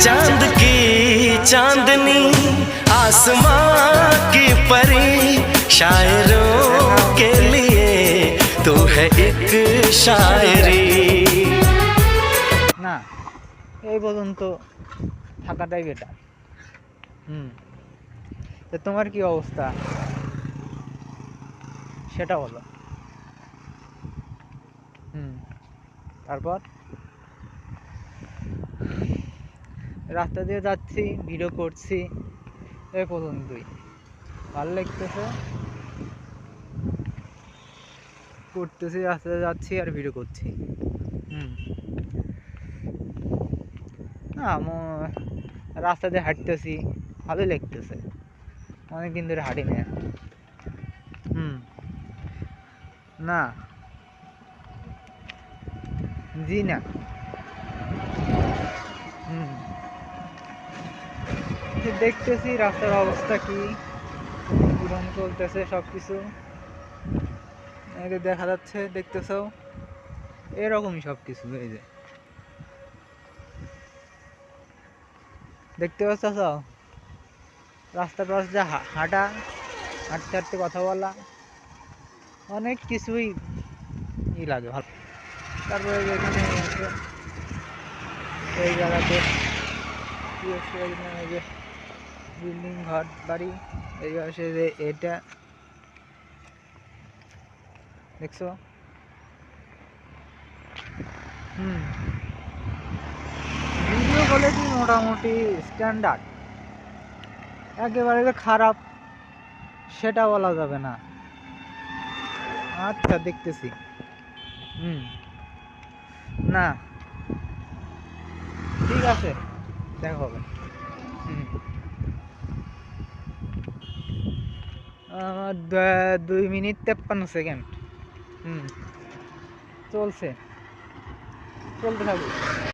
चांद की चांदनी आसमां की परी शायरों के लिए तू है एक शायरी না এই পর্যন্ত থাকাটাই বেটার। তো তোমার কি অবস্থা সেটা বলো। তারপর রাস্তা দিয়ে যাচ্ছি, ভিডিও করছি, এ পর্যন্তই। ভালো লাগতেছে, করতেছি, রাস্তাতে যাচ্ছি আর ভিডিও করছি। না রাস্তা দিয়ে হাঁটতেছি, ভালোই লাগতেছে, অনেকদিন ধরে হাঁটি না। না, জি না। দেখতেছি রাস্তার অবস্থা কি কিরকম চলতেছে, সবকিছু দেখা যাচ্ছে, দেখতেছো এরকমই সবকিছু। এই যে দেখতে পাচ্ছ, রাস্তার পাশে যা হাঁটা, হাঁটতে হাঁটতে কথা বলা, অনেক কিছুই লাগে ভালো। তারপরে এখানে এই জায়গাতে এই যে বিল্ডিং, ঘর বাড়ি, এই পাশে যে এটা দেখছো। ভিডিও কোয়ালিটি মোটামুটি স্ট্যান্ডার্ড, একেবারে যে খারাপ সেটা বলা যাবে না। আচ্ছা, দেখতেছি। না, ঠিক আছে, দেখা হবে। 2 মিনিট 53 সেকেন্ড চলতে থাকুক।